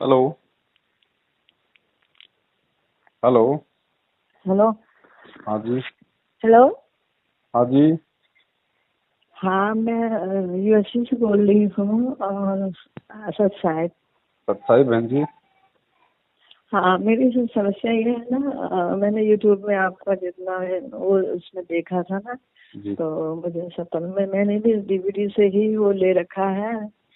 Hello. Hello. Hello. हाँ जी। Hello. हाँ जी। हाँ, मैं यूएसए से बोल रही हूँ और असद शायद। सत्साई बहन जी। हाँ, मेरी जो समस्या ये है ना, मैंने यूट्यूब में आपका जितना है वो उसमें देखा था ना, जी। तो मुझे सपन में मैंने भी डीवीडी से ही वो ले रखा है।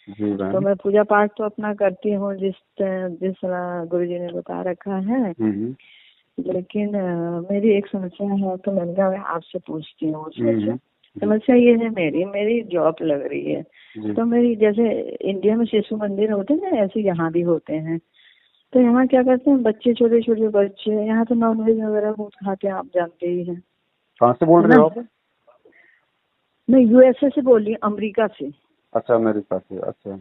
जी तो बहन। मैं पूजा पाठ तो अपना करती हूँ जिस जिस तरह गुरुजी ने बता रखा है। हम्म। लेकिन मेरी एक समस्या है, तो मैंने कहा मैं आपसे पूछती हूँ समस्या। जी। समस्या ये है, मेरी जॉब लग रही है। जी। तो मेरी जैसे इंडिया में शिशु मंदिर होते हैं ना, ऐसे यहाँ भी होते हैं। तो यहाँ क्या करते हैं बच्चे, छोटे छोटे बच्चे, यहाँ तो नॉनवेज वगैरह बहुत खाते हैं, आप जानते ही हैं, कहाँ से बोल है रहे ना। हो आप? मैं यूएसए से बोल रही हूँ, अमेरिका से। अच्छा, अमेरिका से। अच्छा।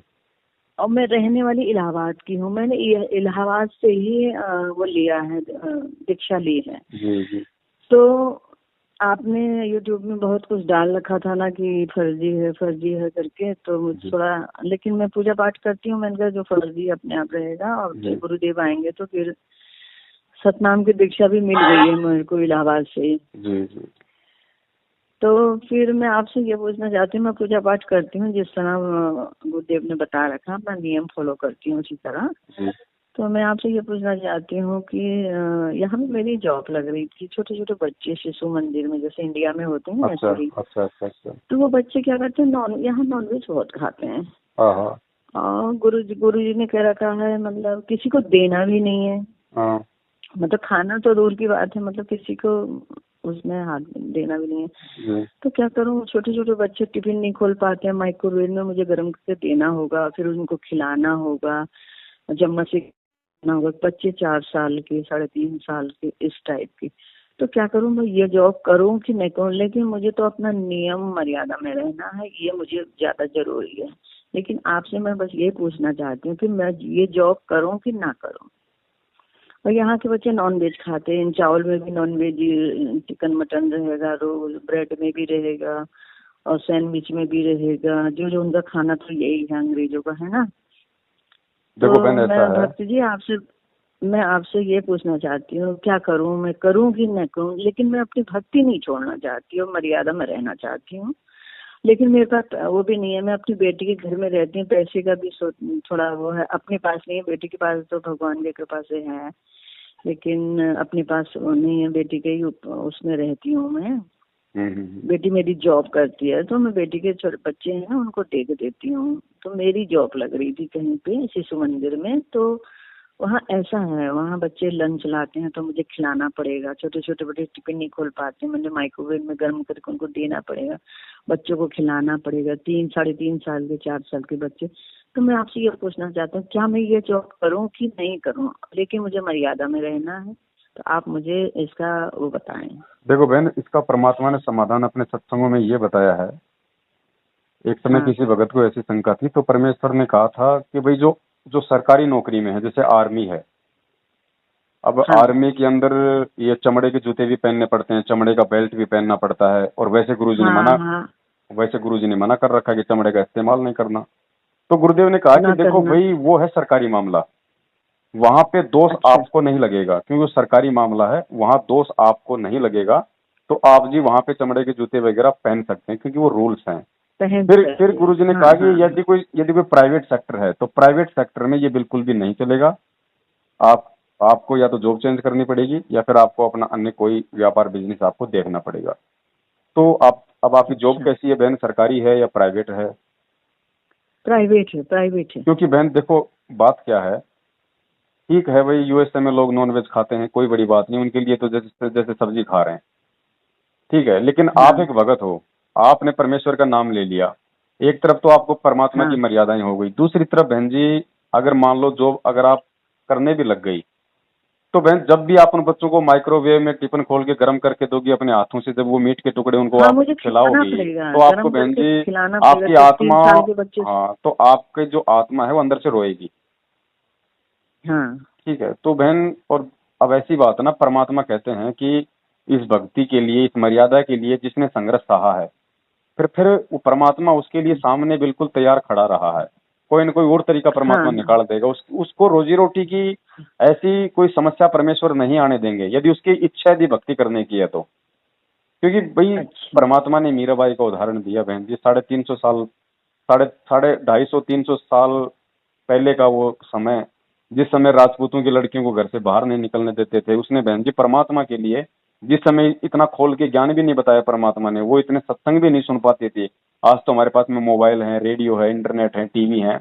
और मैं रहने वाली इलाहाबाद की हूँ। मैंने इलाहाबाद से ही वो लिया है, दीक्षा ली है। जी जी। तो आपने यूट्यूब में बहुत कुछ डाल रखा था ना कि फर्जी है करके, तो मुझे जी थोड़ा, लेकिन मैं पूजा पाठ करती हूँ। मैंने कहा जो फर्जी अपने आप रहेगा, और जी गुरुदेव आएंगे तो फिर सतनाम की दीक्षा भी मिल गई है मेरे को इलाहाबाद से ही। जी जी। तो फिर मैं आपसे ये पूछना चाहती हूँ, मैं पूजा पाठ करती हूँ जिस तरह गुरुदेव ने बता रखा, अपना नियम फॉलो करती हूँ उसी तरह। जी। तो मैं आपसे ये पूछना चाहती हूँ कि यहाँ पे मेरी जॉब लग रही थी, छोटे छोटे बच्चे शिशु मंदिर में जैसे इंडिया में होते हैं अच्छा ऐसे ही। अच्छा अच्छा अच्छा। तो वो बच्चे क्या करते हैं, यहाँ नॉनवेज बहुत खाते हैं। हाँ हाँ और गुरु जी ने कह रखा है, मतलब किसी को देना भी नहीं है। हाँ। मतलब खाना तो दूर की बात है, मतलब किसी को उसमें हाथ देना भी नहीं है। जी तो क्या करूँ, छोटे छोटे बच्चे टिफिन नहीं खोल पाते हैं, माइक्रोवेव में मुझे गर्म करके देना होगा, फिर उनको खिलाना होगा, चम्मच से खिलाना होगा। बच्चे 4 साल के, 3.5 साल के, इस टाइप के। तो क्या करूँ, मैं ये जॉब करूँ कि नहीं करूँ, लेकिन मुझे तो अपना नियम मर्यादा में रहना है, ये मुझे ज्यादा जरूरी है। लेकिन आपसे मैं बस ये पूछना चाहती हूँ कि मैं ये जॉब करूँ कि ना करूँ। और यहाँ के बच्चे नॉन वेज खाते हैं, चावल में भी नॉन वेज, चिकन मटन रहेगा, रोल ब्रेड में भी रहेगा, और सैंडविच में भी रहेगा, जो जो उनका खाना तो यही है अंग्रेजों का, है ना। देखो तो बहन, ऐसा मैं है। भक्ति जी मैं आपसे ये पूछना चाहती हूँ, क्या करूँ, मैं करूँ कि न करूँ। लेकिन मैं अपनी भक्ति नहीं छोड़ना चाहती हूँ, मर्यादा में रहना चाहती हूँ। लेकिन मेरे पास वो भी नहीं है, मैं अपनी बेटी के घर में रहती हूँ, पैसे का भी थोड़ा वो है, अपने पास नहीं है, बेटी के पास तो भगवान की कृपा से है। लेकिन अपने पास वो नहीं है, बेटी के ही उसमें रहती हूँ मैं। बेटी मेरी जॉब करती है, तो मैं बेटी के छोटे बच्चे हैं ना, उनको देख देती हूँ। तो मेरी जॉब लग रही थी कहीं पे शिशु मंदिर में, तो वहाँ ऐसा है, वहाँ बच्चे लंच लाते हैं तो मुझे खिलाना पड़ेगा। छोटे छोटे बच्चे टिफिन नहीं खोल पाते, मुझे माइक्रोवेव में गर्म करके उनको देना पड़ेगा, बच्चों को खिलाना पड़ेगा। 3 साढ़े 3 साल के, 4 साल के बच्चे। तो मैं आपसे ये पूछना चाहता हूँ, क्या मैं ये जॉब करूँ कि नहीं करूँ, लेकिन मुझे मर्यादा में रहना है। तो आप मुझे इसका वो बताएं। देखो बहन, इसका परमात्मा ने समाधान अपने सत्संगों में ये बताया है। एक समय हाँ किसी भगत को ऐसी शंका थी, तो परमेश्वर ने कहा था कि भाई जो जो सरकारी नौकरी में है, जैसे आर्मी है, अब हाँ आर्मी के अंदर ये चमड़े के जूते भी पहनने पड़ते हैं, चमड़े का बेल्ट भी पहनना पड़ता है, और हाँ हाँ, वैसे गुरुजी ने मना कर रखा है कि चमड़े का इस्तेमाल नहीं करना। तो गुरुदेव ने कहा कि ना देखो करना। भाई, वो है सरकारी मामला, वहां पे दोष अच्छा आपको नहीं लगेगा, क्योंकि वो सरकारी मामला है, वहां दोष आपको नहीं लगेगा। तो आप जी वहां पे चमड़े के जूते वगैरह पहन सकते हैं, क्योंकि वो रूल्स हैं। पहन फिर सकते हैं, गुरुजी ने हाँ कहा हाँ कि यदि कोई प्राइवेट सेक्टर है, तो प्राइवेट सेक्टर में ये बिल्कुल भी नहीं चलेगा। आप आपको या तो जॉब चेंज करनी पड़ेगी, या फिर आपको अपना अन्य कोई व्यापार बिजनेस आपको देखना पड़ेगा। तो आप अब आपकी जॉब अच्छा। कैसी है बहन, सरकारी है या प्राइवेट है? प्राइवेट है, प्राइवेट है। क्योंकि बहन देखो, बात क्या है, ठीक है भाई, यूएसए में लोग नॉन वेज खाते हैं, कोई बड़ी बात नहीं, उनके लिए तो जैसे जैसे सब्जी खा रहे हैं, ठीक है। लेकिन आप हाँ एक भगत हो, आपने परमेश्वर का नाम ले लिया, एक तरफ तो आपको परमात्मा की हाँ मर्यादाएं हो गई, दूसरी तरफ बहन जी, अगर मान लो जॉब अगर आप करने भी लग गई, तो बहन जब भी आप उन बच्चों को माइक्रोवेव में टिफिन खोल के गर्म करके दोगी अपने हाथों से, जब वो मीट के टुकड़े उनको हाँ, आप मुझे खिलाना खिलाओगी, पड़ेगा, तो आपको गरम बहन करके जी, खिलाना पड़ेगा, आपकी तो आत्मा, 3 साल के बच्चे। हाँ, तो आपके जो आत्मा है वो अंदर से रोएगी, हाँ ठीक है। तो बहन, और अब ऐसी बात है ना, परमात्मा कहते हैं कि इस भक्ति के लिए, इस मर्यादा के लिए जिसने संघर्ष सहा है, फिर वो परमात्मा उसके लिए सामने बिल्कुल तैयार खड़ा रहा है। कोई ना कोई और तरीका परमात्मा हाँ निकाल देगा। उसको रोजी रोटी की ऐसी कोई समस्या परमेश्वर नहीं आने देंगे, यदि उसकी इच्छा यदि भक्ति करने की है तो। क्योंकि भाई अच्छा परमात्मा ने मीराबाई का उदाहरण दिया बहन जी, 350 साल, साढ़े साढ़े 250-300 साल पहले का वो समय, जिस समय राजपूतों की लड़कियों को घर से बाहर नहीं निकलने देते थे, उसने बहन जी परमात्मा के लिए जिस समय इतना खोल के ज्ञान भी नहीं बताया परमात्मा ने, वो इतने सत्संग भी नहीं सुन पाती थी। आज तो हमारे पास में मोबाइल है, रेडियो है, इंटरनेट है, टीवी है।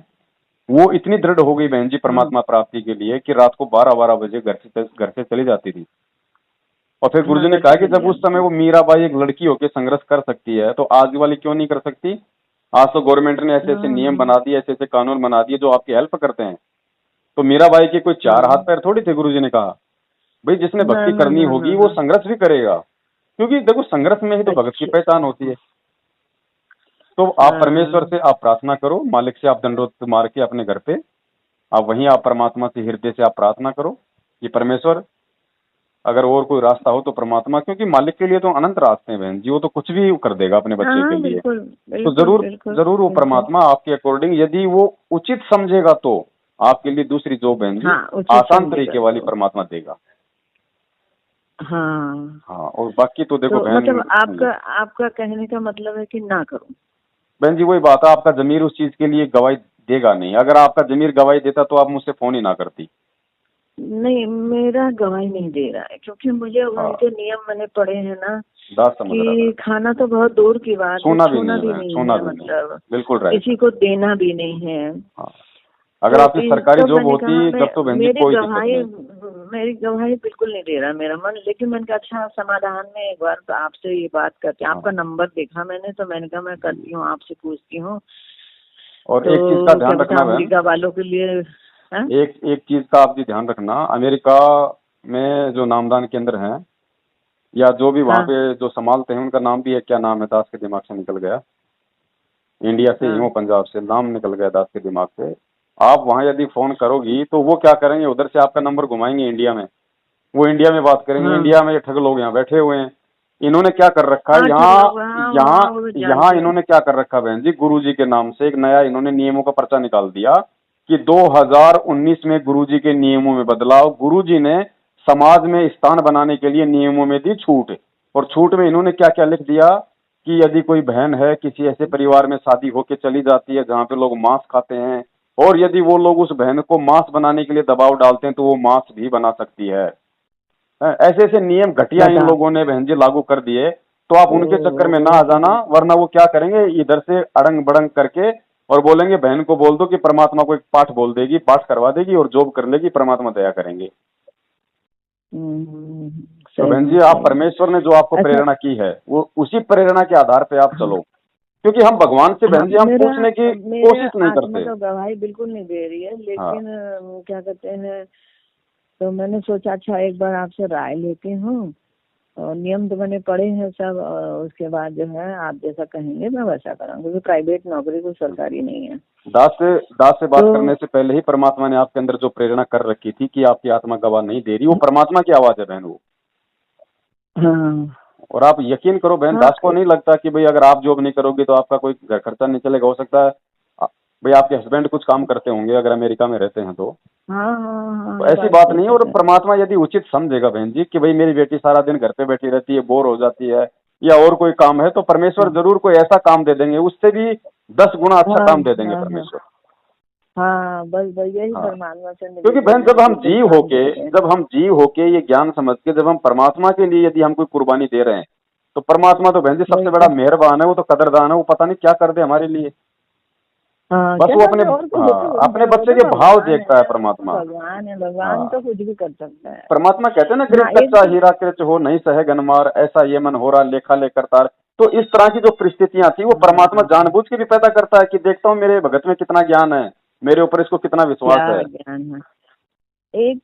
वो इतनी दृढ़ हो गई बहन जी हाँ परमात्मा प्राप्ति के लिए कि रात को 12-12 बजे घर से चली जाती थी। और फिर गुरुजी हाँ, ने घर कहा से कि चली जब उस जाती समय थी। वो मीराबाई एक लड़की होकर संघर्ष कर सकती है, तो आज वाली क्यों नहीं कर सकती? आज तो गवर्नमेंट ने ऐसे ऐसे नियम हाँ बना दिए, ऐसे ऐसे कानून बना दिए जो आपकी हेल्प करते हैं। तो मीराबाई के कोई चार हाथ हाँ, पैर थोड़ी थे। गुरुजी ने कहा भाई जिसने ना भक्ति ना करनी ना ना होगी वो ना। संघर्ष भी करेगा, क्योंकि देखो संघर्ष में ही तो भगत की अच्छा। पहचान होती है। तो आप परमेश्वर हाँ से आप प्रार्थना करो, मालिक से आप दंडोत मार के अपने घर पे आप वहीं आप परमात्मा से हृदय से आप प्रार्थना करो कि परमेश्वर अगर और कोई रास्ता हो तो परमात्मा, क्योंकि मालिक के लिए तो अनंत रास्ते हैं बहन जी, वो तो कुछ भी कर देगा अपने बच्चे के हाँ, लिए। बिल्कुल तो बिल्कुल जरूर बिल्कुल जरूर वो बिल्कुल। परमात्मा आपके अकॉर्डिंग यदि वो उचित समझेगा तो आपके लिए दूसरी जॉब बहन जी हाँ, उचित आसान समझेगा तरीके वाली तो। परमात्मा देगा। हाँ, हाँ, और बाकी तो देखो तो बहन, मतलब आपका आपका कहने का मतलब है कि ना करूं। बहन जी वही बात है, आपका जमीर उस चीज के लिए गवाही देगा नहीं। अगर आपका जमीर गवाही देता तो आप मुझसे फोन ही ना करती। नहीं, मेरा गवाही नहीं दे रहा है, क्योंकि मुझे हाँ, उनके नियम मैंने पढ़े हैं ना, दास समझ रहा कि था। खाना तो बहुत दूर की बात है, सोना भी नहीं छूना है भी बहन, नहीं सोना है, भी नहीं है, मतलब बिल्कुल राइट। किसी को देना भी नहीं है। हाँ, अगर तो आपकी सरकारी तब जॉब मैंने कहा होती मैं तब तो बहन जी मेरी कोई दिक्कत गवाही नहीं। मेरी गवाही बिल्कुल नहीं दे रहा मेरा मन। लेकिन मैंने कहा अच्छा समाधान में एक बार तो आपसे ये बात करती हूँ। हाँ, आपका नंबर देखा मैंने, तो मैंने कहा मैं करती हूँ, आपसे पूछती हूँ। और एक चीज का तो क्या ध्यान पता रखना बहन, अमेरिका वालों के लिए। हाँ एक एक चीज का आप भी ध्यान रखना, अमेरिका में जो नामदान केंद्र हैं या जो भी वहाँ हाँ पे जो संभालते हैं उनका नाम भी है, क्या नाम है दास के दिमाग से निकल गया, इंडिया से ही हाँ हूँ, पंजाब से, नाम निकल गया दास के दिमाग से। आप वहाँ यदि फोन करोगी तो वो क्या करेंगे, उधर से आपका नंबर घुमाएंगे इंडिया में, वो इंडिया में बात करेंगे। हाँ इंडिया में ये ठग लोग यहाँ बैठे हुए हैं, इन्होंने क्या कर रखा है हाँ, ठीक यहाँ, लोग, हाँ यहाँ हाँ, वो तो यहाँ जानते हैं। इन्होंने क्या कर रखा है बहन जी, गुरुजी के नाम से एक नया इन्होंने नियमों का पर्चा निकाल दिया कि 2019 में गुरुजी के नियमों में बदलाव। गुरुजी ने समाज में स्थान बनाने के लिए नियमों में दी छूट, और छूट में इन्होंने क्या क्या लिख दिया कि यदि कोई बहन है किसी ऐसे परिवार में शादी होके चली जाती है जहाँ पे लोग मांस खाते हैं, और यदि वो लोग उस बहन को मांस बनाने के लिए दबाव डालते हैं तो वो मांस भी बना सकती है। ऐसे ऐसे नियम घटिया इन बताओ। लोगों ने बहन जी लागू कर दिए। तो आप उनके चक्कर में ना आ जाना, ओ, वरना वो क्या करेंगे इधर से अड़ंग बड़ंग करके और बोलेंगे बहन को बोल दो कि परमात्मा को एक पाठ बोल देगी, पाठ करवा देगी और जॉब कर लेगी, परमात्मा दया करेंगे। तो बहन सही जी आप सही। परमेश्वर ने जो आपको अच्छा। प्रेरणा की है वो उसी प्रेरणा के आधार पे आप हाँ चलो, क्योंकि हम भगवान से हाँ, बहन जी हम मेरा पूछने की मेरे कोशिश नहीं आत्मा करते। तो गवाही बिल्कुल नहीं दे रही है, हाँ, लेकिन क्या कहते हैं, तो मैंने सोचा अच्छा एक बार आपसे राय लेती हूँ। और नियम तो मैंने पढ़े हैं सब, और उसके बाद जो है आप जैसा कहेंगे मैं वैसा करूँगी, क्योंकि प्राइवेट नौकरी कोई सरकारी नहीं है। दास से बात तो करने से पहले ही परमात्मा ने आपके अंदर जो प्रेरणा कर रखी थी कि आपकी आत्मा गवाह नहीं दे रही, वो परमात्मा की आवाज है बहन वो। हाँ और आप यकीन करो बहन, हाँ दास को नहीं लगता कि भाई अगर आप जॉब नहीं करोगे तो आपका कोई घर खर्चा नहीं चलेगा। हो सकता है भाई आपके हस्बैंड कुछ काम करते होंगे अगर अमेरिका में रहते हैं हाँ हाँ हाँ, तो ये ऐसी बात बात सही नहीं है। कह और रहे हैं। परमात्मा यदि उचित समझेगा बहन जी कि भाई मेरी बेटी सारा दिन घर पे बैठी रहती है, बोर हो जाती है, या और कोई काम है, तो परमेश्वर हाँ जरूर कोई ऐसा काम दे देंगे, उससे भी 10 गुना अच्छा हाँ काम दे देंगे हाँ हाँ परमेश्वर। हाँ, बस बस यही हाँ, परमात्मा से क्योंकि निवेदन बहन है कि कोई काम दे दे। जब हम जीव होके ये ज्ञान समझ के जब हम परमात्मा के लिए यदि हम कोई कुर्बानी दे रहे हैं, तो परमात्मा तो बहन जी सबसे वही बड़ा तो। मेहरबान है, वो तो कदरदान है, वो पता नहीं क्या कर दे हमारे लिए। हाँ, बस क्या वो कर अपने, दे, और कुछ हाँ, अपने वो बच्चे तो के भाव भगवान देखता है है, वो तो परमात्मा। भगवान है, भगवान हाँ, तो कुछ भी कर सकता है। परमात्मा कहते हैं ना, कृत हाँ एक कच्चा तो। हीरा कृत हो नहीं सहे गनमार, ऐसा ये मन हो रहा लेखा ले करतार। तो इस तरह की जो परिस्थितियां थी वो परमात्मा हाँ, जानबूझ के भी पैदा करता है कि देखता हूँ मेरे भगत में कितना ज्ञान है, मेरे ऊपर इसको कितना विश्वास क्या है। ज्ञान है। एक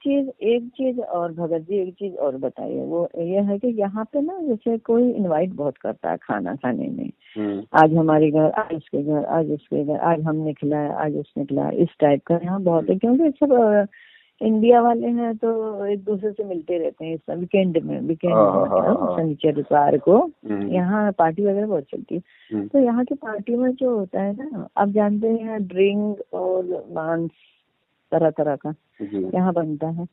चीज और भगत जी, एक चीज और बताइए, वो ये है कि यहाँ पे ना जैसे कोई इनवाइट बहुत करता है खाना खाने में। हम्म, आज हमारे घर, आज उसके घर, आज उसके घर, आज हम निकला है, आज उस निकला है, इस टाइप का यहाँ बहुत है, क्योंकि सब इंडिया वाले हैं तो एक दूसरे से मिलते रहते हैं, इस वीकेंड में मतलब शनिचर इतवार को यहाँ पार्टी वगैरह बहुत चलती है। तो यहाँ की पार्टी में जो होता है ना, आप जानते हैं ड्रिंक और मांस तरह तरह का यहाँ बनता है।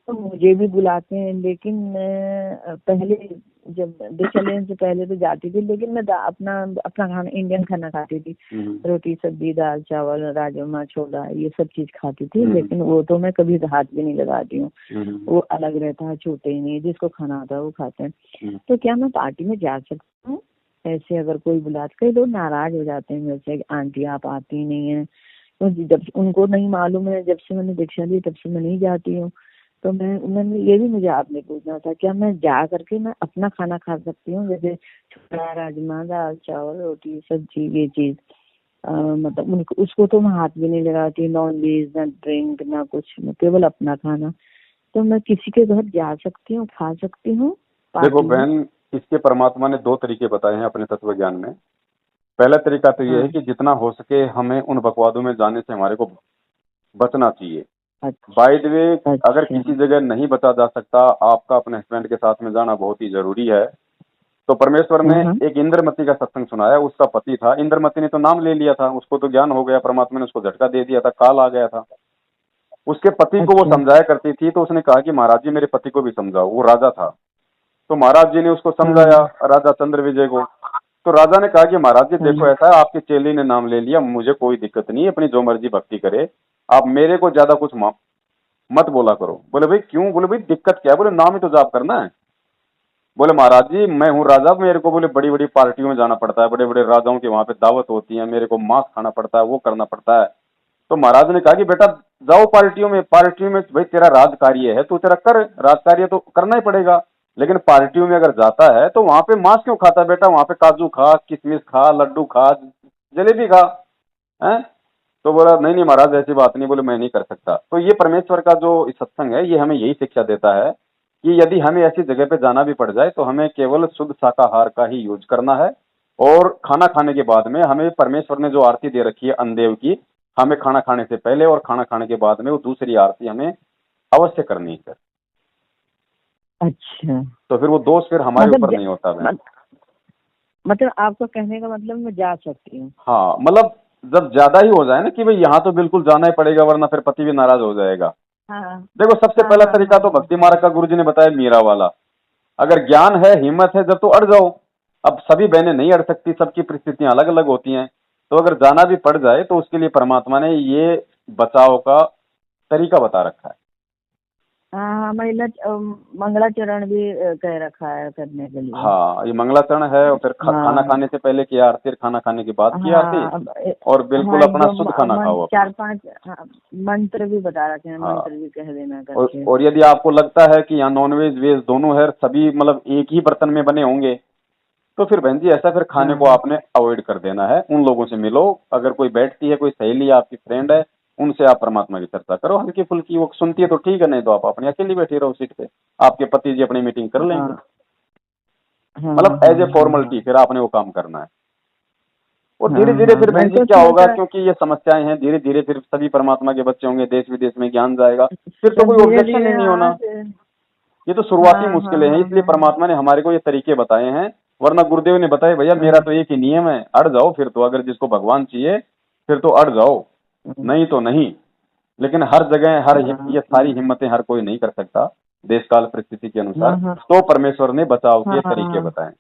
तो मुझे भी बुलाते हैं, लेकिन मैं पहले जब देश चलने से पहले तो जाती थी, लेकिन मैं अपना खाना, इंडियन खाना खाती थी, रोटी सब्जी दाल चावल राजमा छोला ये सब चीज खाती थी। लेकिन वो तो मैं कभी हाथ भी नहीं लगाती हूँ, वो अलग रहता है, छूते ही नहीं, जिसको खाना होता है वो खाते हैं। तो क्या मैं पार्टी में जा सकती हूँ ऐसे? अगर कोई बुलाते, कई लोग नाराज हो जाते हैं मेरे से, आंटी आप आती नहीं है। तो जब उनको नहीं मालूम है, जब से मैंने दीक्षा ली तब से मैं नहीं जाती हूँ। तो मैंने ये भी मुझे आपने पूछना था, क्या मैं जा करके मैं अपना खाना खा सकती हूँ, जैसे छोला राजमा दाल चावल रोटी सब्जी ये चीज, मतलब उनको उसको तो मैं हाथ भी नहीं लगाती, नॉन वेज ना ड्रिंक ना कुछ, केवल अपना खाना। तो मैं किसी के घर जा सकती हूँ, खा सकती हूँ? देखो बहन, इसके परमात्मा ने 2 तरीके बताए हैं अपने तत्व ज्ञान में। पहला तरीका तो ये है कि जितना हो सके हमें उन बकवादों में जाने से हमारे को बचना चाहिए। बाय द वे, अगर किसी जगह नहीं बचा जा सकता, आपका अपने हस्बैंड के साथ में जाना बहुत ही जरूरी है। तो परमेश्वर ने एक इंद्रमती का सत्संग सुनाया, उसका पति था, इंद्रमती ने तो नाम ले लिया था, उसको तो ज्ञान हो गया, परमात्मा ने उसको झटका दे दिया था, काल आ गया था। उसके पति को वो समझाया करती थी, तो उसने कहा कि महाराज जी मेरे पति को भी समझाओ। वो राजा था, तो महाराज जी ने उसको समझाया, राजा चंद्र विजय को। तो राजा ने कहा कि महाराज जी देखो, ऐसा है आपके चेली ने नाम ले लिया, मुझे कोई दिक्कत नहीं है, अपनी जो मर्जी भक्ति करे, आप मेरे को ज्यादा कुछ मत बोला करो। बोले भाई क्यों? बोले भाई दिक्कत क्या है? बोले नाम ही तो जाप करना है। बोले महाराज जी मैं हूँ राजा, मेरे को बोले बड़ी बड़ी पार्टियों में जाना पड़ता है, बड़े बड़े राजाओं की वहां पे दावत होती है, मेरे को मांस खाना पड़ता है, वो करना पड़ता है। तो महाराज ने कहा कि बेटा जाओ पार्टियों में भाई तेरा राज कार्य है, तू तेरा कर, राज कार्य तो करना ही पड़ेगा। लेकिन पार्टियों में अगर जाता है तो वहां पे मांस क्यों खाता बेटा? वहां पे काजू खा, किशमिश खा, लड्डू खा, जलेबी खा, है? तो बोला नहीं नहीं महाराज ऐसी बात नहीं, बोले मैं नहीं कर सकता। तो ये परमेश्वर का जो सत्संग है, ये हमें यही शिक्षा देता है कि यदि हमें ऐसी जगह पे जाना भी पड़ जाए तो हमें केवल शुद्ध शाकाहार का ही यूज करना है। और खाना खाने के बाद में हमें परमेश्वर ने जो आरती दे रखी है अन्नदेव की, हमें खाना खाने से पहले और खाना खाने के बाद में वो दूसरी आरती हमें अवश्य करनी है। अच्छा, तो फिर वो दोष फिर हमारे ऊपर नहीं होता है। मतलब आपका कहने का मतलब मैं जा सकती हूँ? हाँ, मतलब जब ज्यादा ही हो जाए ना कि भाई यहाँ तो बिल्कुल जाना ही पड़ेगा वरना फिर पति भी नाराज हो जाएगा। देखो सबसे पहला तरीका तो भक्ति मार्ग का गुरुजी ने बताया मीरा वाला। अगर ज्ञान है, हिम्मत है, जब तो अड़ जाओ। अब सभी बहनें नहीं अड़ सकती, सबकी परिस्थितियां अलग अलग होती हैं। तो अगर जाना भी पड़ जाए तो उसके लिए परमात्मा ने ये बचाव का तरीका बता रखा है। हाँ, मंगलाचरण भी कह रखा है करने के लिए। हाँ, ये मंगलाचरण है, और फिर खाना खाने से पहले की आरती, खाना खाने के बाद की आरती, और बिल्कुल अपना शुद्ध खाना खाओ। 4-5 मंत्र भी बता रखे हैं, मंत्र भी कह देना करके। और यदि आपको लगता है कि यहाँ नॉनवेज वेज दोनों है, सभी मतलब एक ही बर्तन में बने होंगे, तो फिर बहन जी ऐसा फिर खाने को आपने अवॉइड कर देना है। उन लोगों से मिलो, अगर कोई बैठती है, कोई सहेली है, आपकी फ्रेंड है, उनसे आप परमात्मा की चर्चा करो हल्की फुल्की। वो सुनती है तो ठीक है, नहीं तो आप अपनी अकेली बैठी रहो सीट पे, आपके पति जी अपनी मीटिंग कर लेंगे। मतलब एज ए फॉर्मेलिटी फिर आपने वो काम करना है। और धीरे धीरे फिर बहन जी क्या होगा, क्योंकि ये समस्याएं हैं, धीरे धीरे फिर सभी परमात्मा के बच्चे होंगे, देश विदेश में ज्ञान जाएगा, फिर तो कोई ऑब्जेक्शन ही नहीं होना। ये तो शुरुआती मुश्किलें हैं, इसलिए परमात्मा ने हमारे को ये तरीके बताए हैं। वरना गुरुदेव ने बताया भैया मेरा तो एक ही नियम है, अड़ जाओ फिर तो, अगर जिसको भगवान चाहिए फिर तो अड़ जाओ, नहीं तो नहीं। लेकिन हर जगह ये सारी हिम्मतें हर कोई नहीं कर सकता, देश काल परिस्थिति के अनुसार। तो परमेश्वर ने बचाव के तरीके बताए।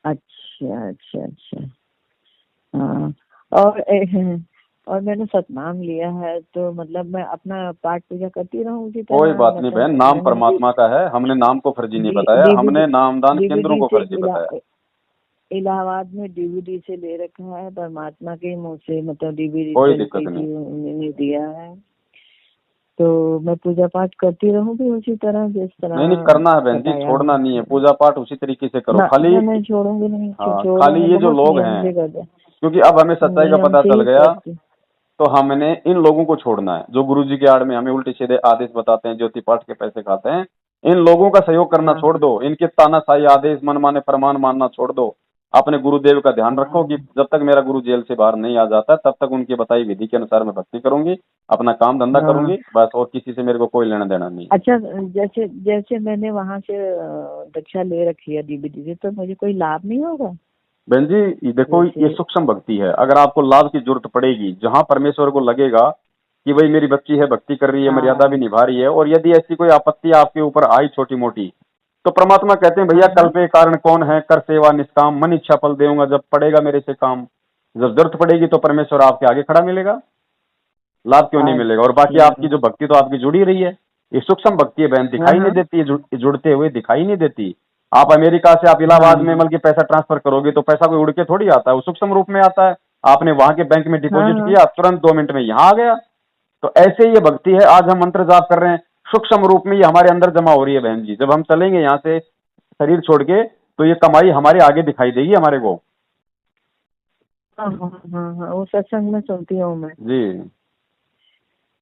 अच्छा अच्छा अच्छा, हाँ। और मैंने सतनाम लिया है, तो मतलब मैं अपना पाठ पूजा करती रहूंगी? कोई बात नहीं बहन, नाम परमात्मा का है, हमने नाम को फर्जी नहीं बताया, हमने नामदान केंद्रों को फर्जी बताया। इलाहाबाद में डीवीडी से ले रखा है, परमात्मा के मुंह से, मतलब डीवीडी कोई दिक्कत नहीं दिया है। तो मैं पूजा पाठ करती रहूंगी उसी तरह जिस तरह। नहीं करना है बहन जी, छोड़ना नहीं है, पूजा पाठ उसी तरीके से करो। खाली मैं छोड़ूंगी नहीं। खाली ये जो लोग हैं, क्योंकि अब हमें सच्चाई का पता चल गया, तो हमने इन लोगों को छोड़ना है जो गुरुजी के आड़ में हमें उल्टे सीधे आदेश बताते हैं, ज्योति पाठ के पैसे खाते हैं। इन लोगों का सहयोग करना छोड़ दो, इनके तानाशाही आदेश मनमाने फरमान मानना छोड़ दो। अपने गुरुदेव का ध्यान रखो कि जब तक मेरा गुरु जेल से बाहर नहीं आ जाता तब तक उनकी बताई विधि के अनुसार मैं भक्ति करूंगी, अपना काम धंधा हाँ। करूंगी बस, और किसी से मेरे को कोई लेना देना नहीं है। अच्छा, जैसे जैसे मैंने वहां से दीक्षा ले रखी है डीबीटी से, तो मुझे कोई लाभ नहीं होगा? बहन जी ये देखो, ये सूक्ष्म भक्ति है। अगर आपको लाभ की जरूरत पड़ेगी, जहां परमेश्वर को लगेगा कि भाई मेरी बच्ची है, भक्ति कर रही है, हाँ। मर्यादा भी निभा रही है, और यदि ऐसी कोई आपत्ति आपके ऊपर आई छोटी मोटी, तो परमात्मा कहते हैं भैया हाँ। कल पे कारण कौन है, कर सेवा निष्काम, मन इच्छा फल देऊंगा जब पड़ेगा मेरे से काम। जब जरूरत पड़ेगी तो परमेश्वर आपके आगे खड़ा मिलेगा, लाभ क्यों नहीं मिलेगा। और बाकी अच्छा। आपकी जो भक्ति तो आपकी जुड़ी रही है, ये सूक्ष्म भक्ति है बहन, दिखाई हाँ। नहीं देती है, जुड़ते हुए दिखाई नहीं देती। आप अमेरिका से आप इलाहाबाद में मतलब कि पैसा ट्रांसफर करोगे तो पैसा कोई उड़ के थोड़ी आता है, वो सूक्ष्म रूप में आता है। आपने वहां के बैंक में डिपॉजिट हाँ। किया, तुरंत 2 मिनट में यहाँ आ गया। तो ऐसे ही ये भक्ति है। आज हम मंत्र जाप कर रहे हैं, सूक्ष्म रूप में ये हमारे अंदर जमा हो रही है बहन जी। जब हम चलेंगे यहाँ से शरीर छोड़ के, तो ये कमाई हमारे आगे दिखाई देगी हमारे को। हाँ हाँ हाँ हाँ, वो सत्संग में सुनती हूँ मैं। जी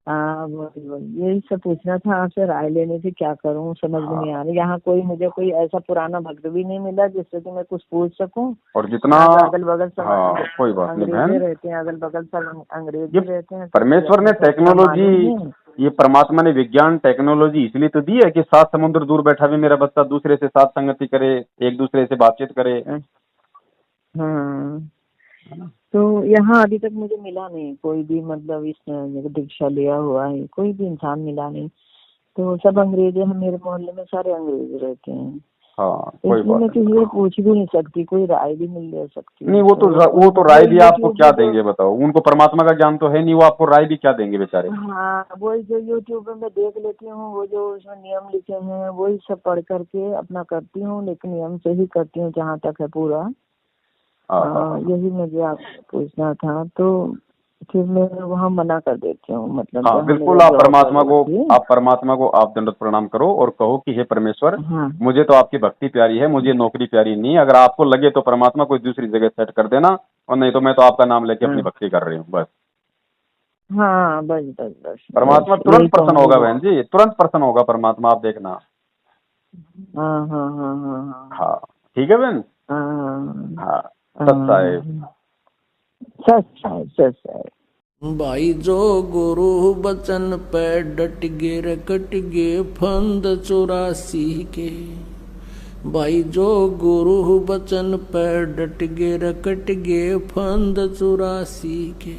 हाँ वही यही सब पूछना था आपसे, राय लेनी थी, क्या करूँ समझ में नहीं आ रही। यहाँ मुझे कोई ऐसा पुराना भक्त भी नहीं मिला जिससे कि मैं कुछ पूछ सकूं। और जितना अगल बगल सब हाँ कोई बात नहीं अंग्रेजे बहन, रहते हैं, अगल बगल सब अंग्रेजी ये रहते हैं। परमेश्वर ने टेक्नोलॉजी, ये परमात्मा ने विज्ञान टेक्नोलॉजी इसलिए तो दी है कि 7 समुद्र दूर बैठा भी मेरा बच्चा दूसरे से साथ संगति करे, एक दूसरे से बातचीत करे। हाँ, तो यहाँ अभी तक मुझे मिला नहीं कोई भी, मतलब इस दीक्षा लिया हुआ है कोई भी इंसान मिला नहीं। तो सब अंग्रेज हैं, मेरे मोहल्ले में सारे अंग्रेज रहते हैं। हाँ कोई इसलिए बात मैं किसी से पूछ भी नहीं सकती, कोई राय भी नहीं ले सकती। नहीं। वो तो राय भी आपको क्या देंगे बताओ, उनको परमात्मा का ज्ञान तो है नहीं, वो आपको राय भी क्या देंगे बेचारे। हाँ, वही जो यूट्यूब में मैं देख लेती हूँ, वो जो उसमें नियम लिखे हैं वही सब पढ़ करके अपना करती हूँ, लेकिन नियम से ही करती हूँ जहाँ तक है पूरा। यही मुझे आपसे पूछना था, तो फिर मैं वहाँ मना कर देती हूँ, मतलब हाँ बिल्कुल, आप परमात्मा को आप दंडवत प्रणाम करो और कहो कि हे परमेश्वर, हाँ। मुझे तो आपकी भक्ति प्यारी है, मुझे नौकरी प्यारी नहीं है। अगर आपको लगे तो परमात्मा कोई दूसरी जगह सेट कर देना, और नहीं तो मैं तो आपका नाम लेके अपनी भक्ति कर रही हूँ बस। हाँ बस बस बस, परमात्मा तुरंत प्रसन्न होगा बहन जी, तुरंत प्रसन्न होगा परमात्मा, आप देखना। हाँ हाँ हाँ हाँ हाँ ठीक है बहन। हाँ सच है। भाई जो गुरु बचन पे डट गे रकट गे फंद 84 के। भाई जो गुरु बचन पे डट गे रकट गे फंद 84 के।